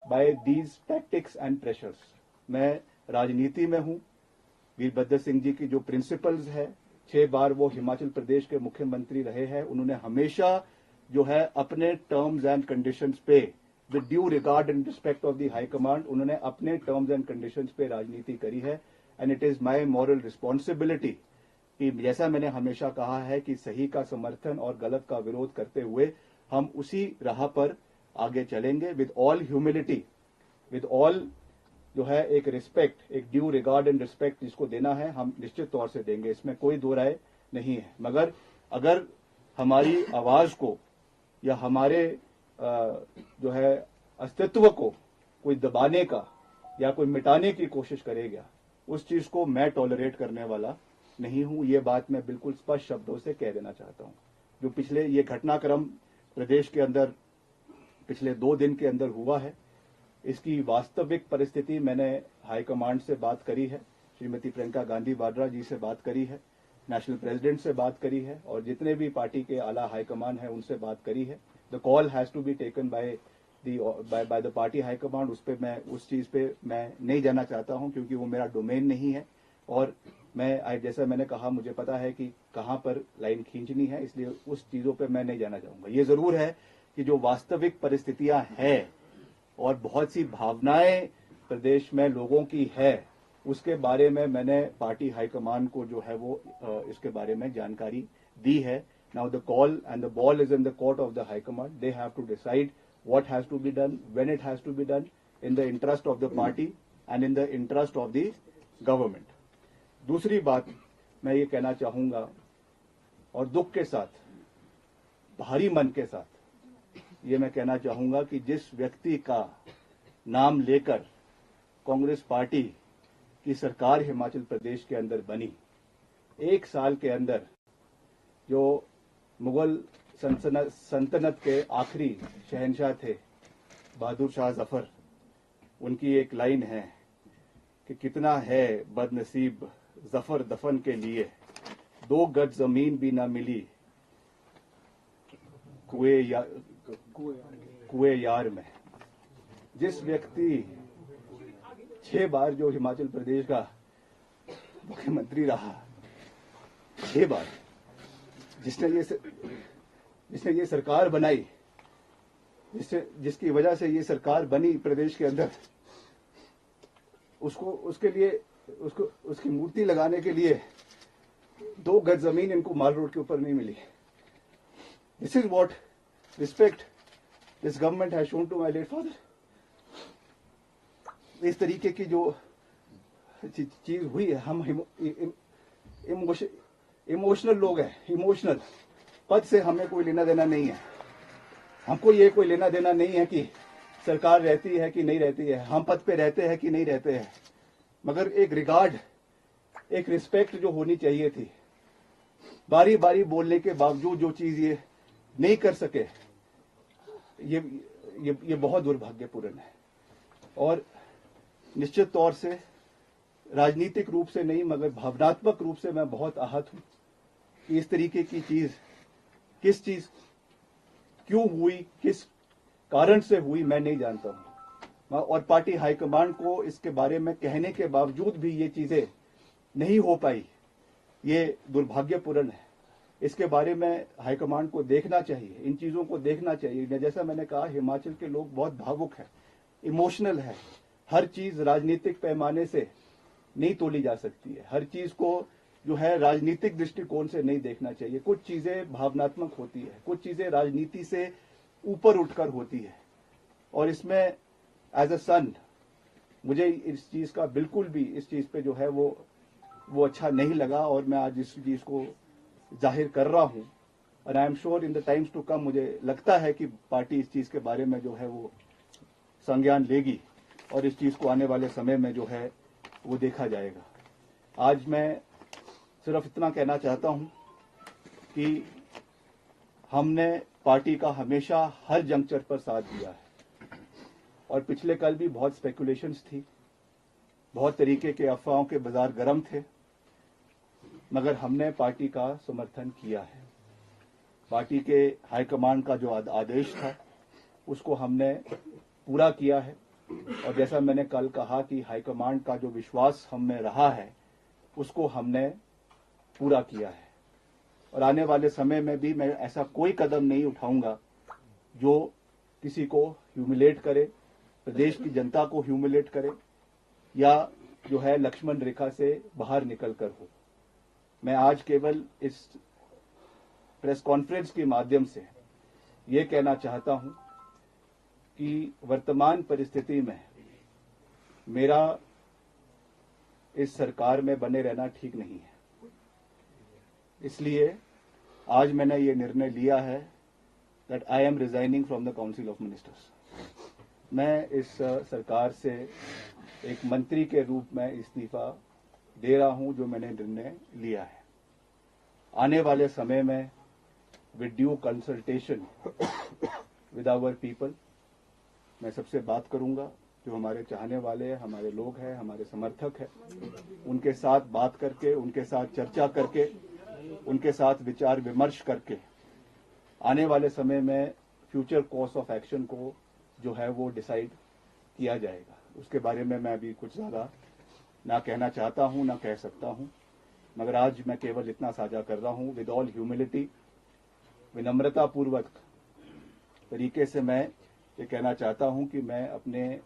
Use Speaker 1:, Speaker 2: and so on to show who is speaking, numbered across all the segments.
Speaker 1: Bye these tactics and pressures. मैं राजनीति में हूं। वीरभद्र सिंह जी की जो प्रिंसिपल्स है, 6 बार वो हिमाचल प्रदेश के मुख्यमंत्री रहे हैं, उन्होंने हमेशा जो है अपने टर्म्स एंड कंडीशंस पे, with due regard and respect of the high command, उन्होंने अपने टर्म्स एंड कंडीशंस पे राजनीति करी है। And it is my moral responsibility कि जैसा मैंने हमेशा कहा है कि सही का समर्थन और गलत का विरोध करते हुए हम उसी राह पर आगे चलेंगे, with all humility, with all जो है एक रिस्पेक्ट, एक ड्यू रिगार्ड एंड रिस्पेक्ट जिसको देना है हम निश्चित तौर से देंगे, इसमें कोई दो राय नहीं है। मगर अगर हमारी आवाज को या हमारे जो है अस्तित्व को कोई दबाने का या कोई मिटाने की कोशिश करेगा, उस चीज को मैं टॉलरेट करने वाला नहीं हूं। ये बात मैं बिल्कुल स्पष्ट शब्दों से कह देना चाहता हूं। जो पिछले ये घटनाक्रम प्रदेश के अंदर पिछले 2 दिन के अंदर हुआ है, इसकी वास्तविक परिस्थिति मैंने हाईकमांड से बात करी है, श्रीमती प्रियंका गांधी वाड्रा जी से बात करी है, नेशनल प्रेसिडेंट से बात करी है और जितने भी पार्टी के आला हाईकमान है उनसे बात करी है। The call has to be taken by the party high command. उस पे मैं उस चीज पे मैं नहीं जाना चाहता हूं क्योंकि वो मेरा डोमेन नहीं है और मैं जैसा मैंने कहा मुझे पता है कि कहां पर लाइन खींचनी है, इसलिए उस चीजों पे मैं नहीं जाना चाहूंगा। ये जरूर है कि जो वास्तविक परिस्थितियां हैं और बहुत सी भावनाएं प्रदेश में लोगों की है, उसके बारे में मैंने पार्टी हाईकमान को जो है वो इसके बारे में जानकारी दी है। Now the call and the ball is in the court of the high command. They have to decide what has to be done, when it has to be done, in the interest of the party and in the interest of the government. दूसरी बात मैं ये कहना चाहूंगा और दुख के साथ, भारी मन के साथ ये मैं कहना चाहूंगा कि जिस व्यक्ति का नाम लेकर कांग्रेस पार्टी की सरकार हिमाचल प्रदेश के अंदर बनी, 1 साल के अंदर जो मुगल सल्तनत के आखिरी शहंशाह थे बहादुर शाह जफर, उनकी एक लाइन है कि कितना है बदनसीब जफर दफन के लिए, 2 गज जमीन भी ना मिली कुएं यार में। जिस व्यक्ति 6 बार जो हिमाचल प्रदेश का मुख्यमंत्री रहा, 6 बार, जिसने ये सरकार बनाई, जिसकी वजह से ये सरकार बनी प्रदेश के अंदर, उसकी मूर्ति लगाने के लिए 2 गज जमीन इनको माल रोड के ऊपर नहीं मिली। This is what respect this government has shown to my late father. इस तरीके की जो चीज हुई है, हम इमोशनल लोग हैं, इमोशनल। पद से हमें कोई लेना देना नहीं है, हमको ये कोई लेना देना नहीं है कि सरकार रहती है कि नहीं रहती है, हम पद पे रहते हैं कि नहीं रहते हैं, मगर एक रिगार्ड, एक रिस्पेक्ट जो होनी चाहिए थी। बारी बारी बोलने के बावजूद जो चीज ये नहीं कर सके, ये बहुत दुर्भाग्यपूर्ण है। और निश्चित तौर से राजनीतिक रूप से नहीं मगर भावनात्मक रूप से मैं बहुत आहत हूं कि इस तरीके की चीज, किस चीज क्यों हुई, किस कारण से हुई, मैं नहीं जानता हूं। और पार्टी हाईकमांड को इसके बारे में कहने के बावजूद भी ये चीजें नहीं हो पाई, ये दुर्भाग्यपूर्ण है। इसके बारे में हाईकमांड को देखना चाहिए, इन चीजों को देखना चाहिए। जैसा मैंने कहा, हिमाचल के लोग बहुत भावुक है, इमोशनल है। हर चीज राजनीतिक पैमाने से नहीं तोली जा सकती है, हर चीज को जो है राजनीतिक दृष्टिकोण से नहीं देखना चाहिए। कुछ चीजें भावनात्मक होती है, कुछ चीजें राजनीति से ऊपर उठकर होती है। और इसमें एज अ सन मुझे इस चीज का बिल्कुल भी, इस चीज पे जो है वो अच्छा नहीं लगा और मैं आज इस चीज को जाहिर कर रहा हूं। और I am sure in the times to come मुझे लगता है कि पार्टी इस चीज के बारे में जो है वो संज्ञान लेगी और इस चीज को आने वाले समय में जो है वो देखा जाएगा। आज मैं सिर्फ इतना कहना चाहता हूं कि हमने पार्टी का हमेशा हर जंक्चर पर साथ दिया है और पिछले कल भी बहुत स्पेकुलेशंस थी, बहुत तरीके के अफवाहों के बाजार गर्म थे, मगर हमने पार्टी का समर्थन किया है। पार्टी के हाईकमांड का जो आदेश था उसको हमने पूरा किया है। और जैसा मैंने कल कहा कि हाईकमांड का जो विश्वास हम में रहा है उसको हमने पूरा किया है, और आने वाले समय में भी मैं ऐसा कोई कदम नहीं उठाऊंगा जो किसी को ह्यूमिलेट करे, प्रदेश की जनता को ह्यूमिलेट करे या जो है लक्ष्मण रेखा से बाहर निकल कर हो। मैं आज केवल इस प्रेस कॉन्फ्रेंस के माध्यम से ये कहना चाहता हूं कि वर्तमान परिस्थिति में मेरा इस सरकार में बने रहना ठीक नहीं है। इसलिए आज मैंने ये निर्णय लिया है that I am resigning from the council of ministers. मैं इस सरकार से एक मंत्री के रूप में इस्तीफा दे रहा हूं जो मैंने निर्णय लिया है। आने वाले समय में with due consultation with our people मैं सबसे बात करूंगा, जो हमारे चाहने वाले हैं, हमारे लोग हैं, हमारे समर्थक हैं, उनके साथ बात करके, उनके साथ चर्चा करके, उनके साथ विचार विमर्श करके आने वाले समय में फ्यूचर कोर्स ऑफ एक्शन को जो है वो डिसाइड किया जाएगा। उसके बारे में मैं अभी कुछ ज़्यादा ना कहना चाहता हूं, ना कह सकता हूं, मगर आज मैं केवल इतना साझा कर रहा हूं विद ऑल ह्यूमिलिटी, विनम्रता पूर्वक तरीके से मैं ये कहना चाहता हूं कि मैं अपने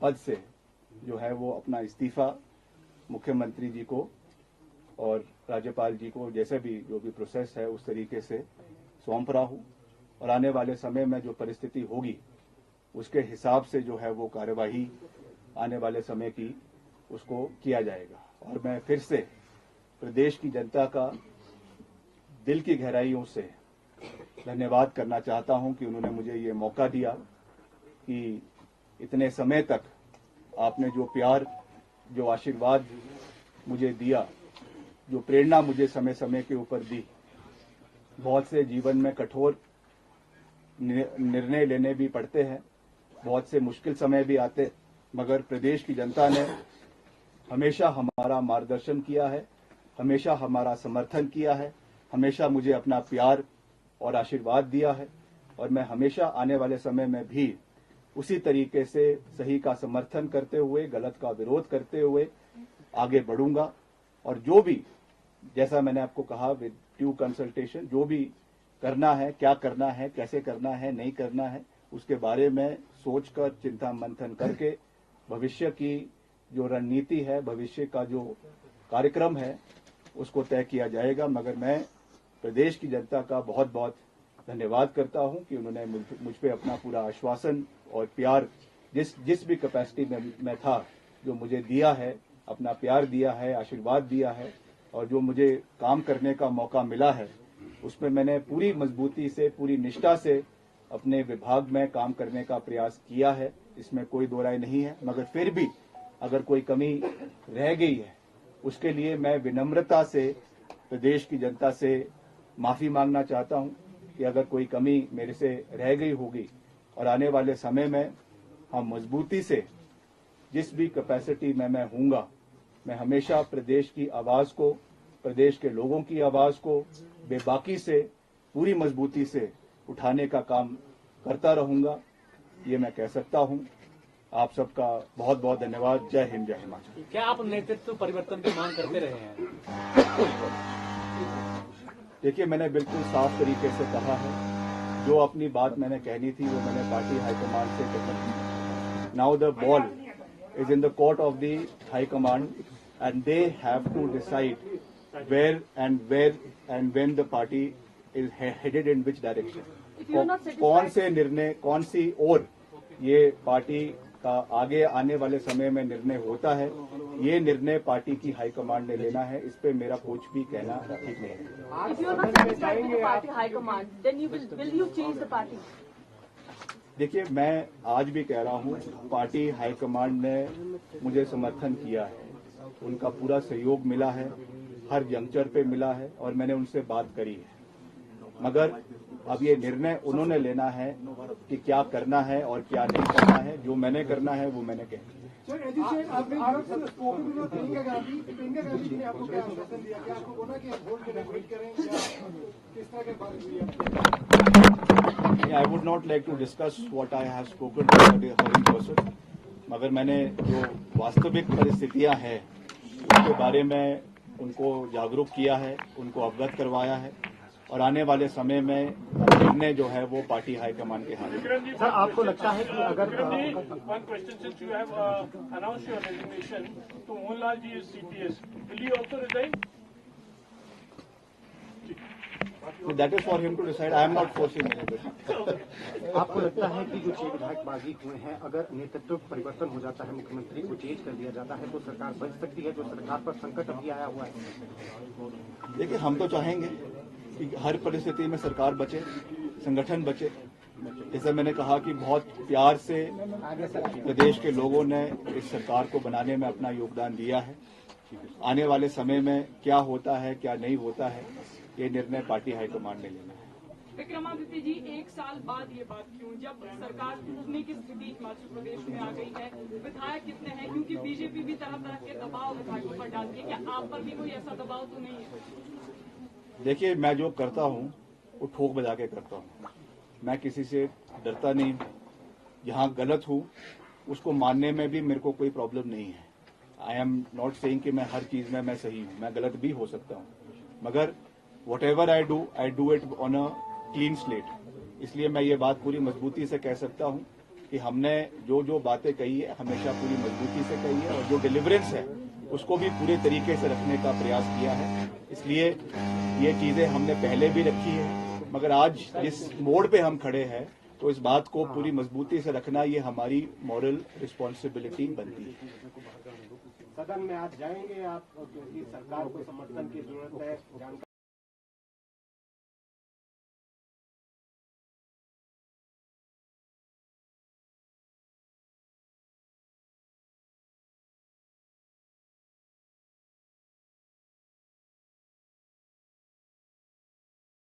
Speaker 1: पद से जो है वो अपना इस्तीफा मुख्यमंत्री जी को और राज्यपाल जी को जैसे भी जो भी प्रोसेस है उस तरीके से सौंप रहा हूं, और आने वाले समय में जो परिस्थिति होगी उसके हिसाब से जो है वो कार्यवाही आने वाले समय की उसको किया जाएगा। और मैं फिर से प्रदेश की जनता का दिल की गहराइयों से धन्यवाद करना चाहता हूं कि उन्होंने मुझे ये मौका दिया कि इतने समय तक आपने जो प्यार, जो आशीर्वाद मुझे दिया, जो प्रेरणा मुझे समय समय के ऊपर दी। बहुत से जीवन में कठोर निर्णय लेने भी पड़ते हैं, बहुत से मुश्किल समय भी आते, मगर प्रदेश की जनता ने हमेशा हमारा मार्गदर्शन किया है, हमेशा हमारा समर्थन किया है, हमेशा मुझे अपना प्यार और आशीर्वाद दिया है, और मैं हमेशा आने वाले समय में भी उसी तरीके से सही का समर्थन करते हुए, गलत का विरोध करते हुए आगे बढ़ूंगा। और जो भी, जैसा मैंने आपको कहा, विद ड्यू कंसल्टेशन, जो भी करना है, क्या करना है, कैसे करना है, नहीं करना है, उसके बारे में सोचकर, चिंता मंथन करके भविष्य की जो रणनीति है, भविष्य का जो कार्यक्रम है उसको तय किया जाएगा। मगर मैं प्रदेश की जनता का बहुत बहुत धन्यवाद करता हूं कि उन्होंने मुझ पे अपना पूरा आश्वासन और प्यार जिस भी कैपेसिटी में मैं था जो मुझे दिया है, अपना प्यार दिया है, आशीर्वाद दिया है, और जो मुझे काम करने का मौका मिला है उसमें मैंने पूरी मजबूती से, पूरी निष्ठा से अपने विभाग में काम करने का प्रयास किया है, इसमें कोई दो राय नहीं है। मगर फिर भी अगर कोई कमी रह गई है उसके लिए मैं विनम्रता से प्रदेश की जनता से माफी मांगना चाहता हूं कि अगर कोई कमी मेरे से रह गई होगी, और आने वाले समय में हम मजबूती से जिस भी कैपेसिटी में मैं हूंगा, मैं हमेशा प्रदेश की आवाज को, प्रदेश के लोगों की आवाज को बेबाकी से, पूरी मजबूती से उठाने का काम करता रहूंगा, ये मैं कह सकता हूं। आप सबका बहुत बहुत धन्यवाद। जय हिंद, जय हिमाचल।
Speaker 2: क्या आप नेतृत्व परिवर्तन की मांग करते रहे हैं?
Speaker 1: देखिए, मैंने बिल्कुल साफ तरीके से कहा है, जो अपनी बात मैंने कहनी थी वो मैंने पार्टी हाईकमान से कही। Now the ball is in the court of the High Command, and they have to decide where and when the party is headed in which direction. कौन से निर्णय, कौन सी ओर ये पार्टी का आगे आने वाले समय में निर्णय होता है, ये निर्णय पार्टी की हाई कमांड ने लेना है। इस पे मेरा कुछ भी कहना ठीक नहीं है।
Speaker 3: If you are not satisfied with the party high command, then will you change the party?
Speaker 1: देखिए, मैं आज भी कह रहा हूँ, पार्टी हाईकमांड ने मुझे समर्थन किया है, उनका पूरा सहयोग मिला है, हर जंक्चर पे मिला है, और मैंने उनसे बात करी है। मगर अब ये निर्णय उन्होंने लेना है कि क्या करना है और क्या नहीं करना है। जो मैंने करना है वो मैंने कह दिया।
Speaker 4: प्रियंका गांधी ने आपको क्या आश्वासन दिया? क्या आपको बोला कि वोट के लिए वेट करें, किस तरह के बात हुई?
Speaker 1: I would not like to discuss what I have spoken to her in person, मगर मैंने जो वास्तविक परिस्थितियां हैं उसके बारे में उनको जागरूक किया है, उनको अवगत करवाया है और आने वाले समय में निर्णय जो है वो पार्टी हाईकमान के हाथ में।
Speaker 5: सर, आपको लगता है कि अगर
Speaker 6: one question, since you have announced your resignation to Mohanlal ji is CPS, will you also resign?
Speaker 1: So that is for him to decide. I am not forcing anybody.
Speaker 5: आपको लगता है कि जो 6 विधायक बागी हुए हैं, अगर नेतृत्व परिवर्तन हो जाता है, मुख्यमंत्री को चेंज कर दिया जाता है, तो सरकार बच सकती है? जो सरकार पर संकट अभी आया हुआ है।
Speaker 1: देखिए, हम तो चाहेंगे कि हर परिस्थिति में सरकार बचे, संगठन बचे। जैसे मैंने कहा कि बहुत प्यार से प्रदेश के लोगों ने इस सरकार को बनाने में अपना योगदान दिया है। आने वाले समय में क्या होता है, क्या नहीं होता है, ये निर्णय पार्टी हाईकमान ने लेना है।
Speaker 7: विक्रमादित्य जी, 1 साल बाद ये बात क्यों, जब सरकार टूटने की स्थिति हिमाचल प्रदेश में आ गई है, विधायक कितने हैं? क्योंकि बीजेपी भी तरह तरह के दबाव विधायकों पर डालती है, क्या आप पर भी कोई ऐसा दबाव तो नहीं है?
Speaker 1: देखिए, मैं जो करता हूँ वो ठोक बजा के करता हूँ। मैं किसी से डरता नहीं हूँ। जहाँ गलत हूँ उसको मानने में भी मेरे को कोई प्रॉब्लम नहीं है। आई एम नॉट सेइंग कि मैं हर चीज में मैं सही हूँ, मैं गलत भी हो सकता हूँ, मगर whatever I do it on a clean slate। इसलिए मैं ये बात पूरी मजबूती से कह सकता हूँ कि हमने जो जो बातें कही है हमेशा पूरी मजबूती से कही है और जो डिलीवरेंस है उसको भी पूरे तरीके से रखने का प्रयास किया है। इसलिए ये चीजें हमने पहले भी रखी है, मगर आज जिस मोड़ पे हम खड़े हैं तो इस बात को पूरी मजबूती से रखना ये हमारी मॉरल रिस्पॉन्सिबिलिटी बनती है।
Speaker 4: सदन में आज जाएंगे आप, क्योंकि सरकार को समर्थन की जरूरत है।